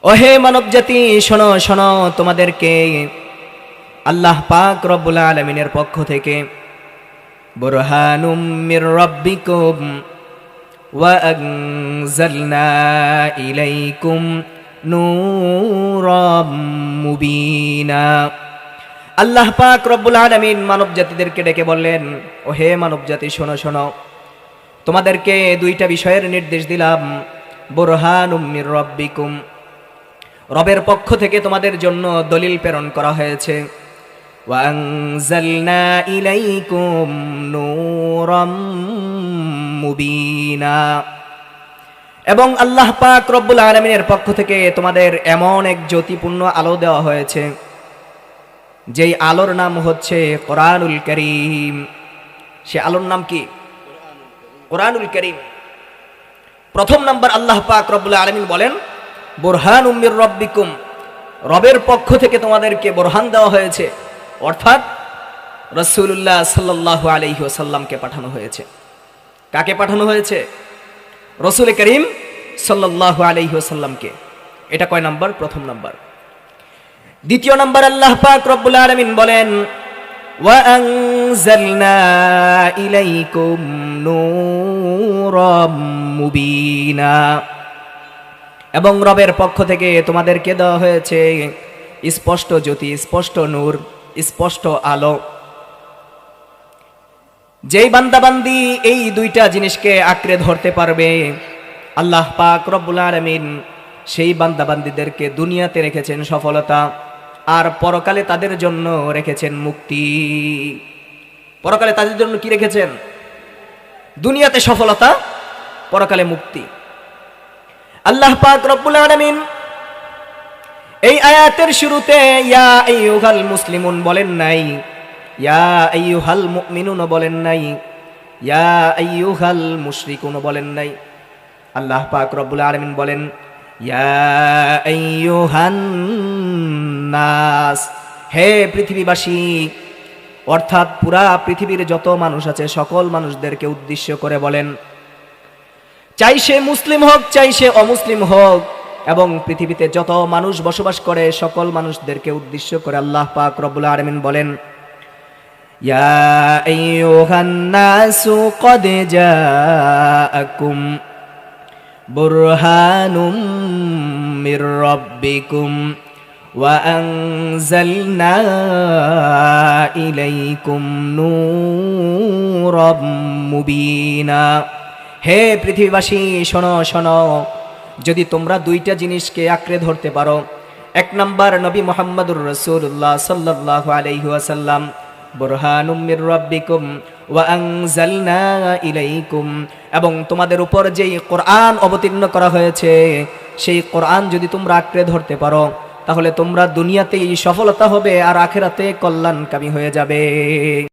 ওহে মানব জাতি, শোনো শোনো, তোমাদেরকে আল্লাহ পাক রব্বুল আলামিনের পক্ষ থেকে বুরহানুম মির রাব্বিকুম ওয়া আনজালনা ইলাইকুম নূরাম মুবিনা। আল্লাহ পাক রব্বুল আলামিন মানব জাতিদেরকে ডেকে বললেন, ওহে মানব জাতি, শোনো শোনো, তোমাদেরকে দুইটা বিষয়ের নির্দেশ দিলাম। বুরহানুম মির রাব্বিকুম, রবের পক্ষ থেকে তোমাদের জন্য দলিল প্রেরণ করা হয়েছে। ওয়া আনজালনা ইলাইকুম নূরাম মুবিনা, এবং আল্লাহ পাক রব্বুল আলামিনের পক্ষ থেকে তোমাদের এমন এক জ্যোতিপূর্ণ আলো দেওয়া হয়েছে, যেই আলোর নাম হচ্ছে কোরআনুল কারীম। সে আলোর নাম কি? কোরআনুল কারীম। প্রথম নাম্বার, আল্লাহ পাক রব্বুল আলামিন বলেন বুরহানুম মির রাব্বিকুম, রবের পক্ষ থেকে তোমাদেরকে বুরহান দেওয়া হয়েছে, অর্থাৎ রাসূলুল্লাহ সাল্লাল্লাহু আলাইহি ওয়াসাল্লামকে পাঠানো হয়েছে। কাকে পাঠানো হয়েছে? রাসূল করিম সাল্লাল্লাহু আলাইহি ওয়াসাল্লামকে। এটা কয় নাম্বার? প্রথম নাম্বার। দ্বিতীয় নাম্বার, আল্লাহ পাক রব্বুল আলামিন বলেন ওয়া আনজালনা ইলাইকুম নূরাম মুবিনা, এবং রবের পক্ষ থেকে তোমাদেরকে দেওয়া হয়েছে স্পষ্ট জ্যোতি, স্পষ্ট নূর, স্পষ্ট আলো। যেই বান্দাবান্দি এই দুইটা জিনিসকে আঁকড়ে ধরতে পারবে, আল্লাহ পাক রব্বুল আলামিন সেই বান্দাবান্দিদেরকে দুনিয়াতে রেখেছেন সফলতা, আর পরকালে তাদের জন্য রেখেছেন মুক্তি। পরকালে তাদের জন্য কি রেখেছেন? দুনিয়াতে সফলতা, পরকালে মুক্তি। আল্লাহ পাক রব্বুল আলামিন এই আয়াতের শুরুতে ইয়া আইয়ুহাল মুসলিমুন বলেন নাই, ইয়া আইয়ুহাল মুমিনুন বলেন নাই, ইয়া আইয়ুহাল মুশরিকুন বলেন নাই। আল্লাহ পাক রব্বুল আলামিন বলেন ইয়া আইয়ুহান নাস, হে পৃথিবীবাসী, অর্থাৎ পুরা পৃথিবীর যত মানুষ আছে সকল মানুষদেরকে উদ্দেশ্য করে বলেন, চাই সে মুসলিম হোক, চাই সে অমুসলিম হোক, এবং পৃথিবীতে যত মানুষ বসবাস করে সকল মানুষদেরকে উদ্দেশ্য করে আল্লাহ পাক রব্বুল আলামিন বলেন ইয়া আইয়ুহান নাসু ক্বাদ জাআকুম বুরহানুম মির রাব্বিকুম ওয়া আনজালনা ইলাইকুম নূরাম মুবিনা। হে পৃথিবীবাসী, শোনো শোনো, যদি তোমরা দুইটা জিনিসকে আঁকড়ে ধরতে পারো, এক নাম্বার নবী মুহাম্মদুর রাসূলুল্লাহ সাল্লাল্লাহু আলাইহি ওয়াসাল্লাম, বুরহানুম মির রাব্বিকুম ওয়া আনজালনা ইলাইকুম, এবং তোমাদের উপর যেই কোরআন অবতীর্ণ করা হয়েছে সেই কোরআন যদি তোমরা আঁকড়ে ধরতে পারো, তাহলে তোমরা দুনিয়াতেই সফলতা হবে আর আখিরাতে কল্যাণকামী হয়ে যাবে।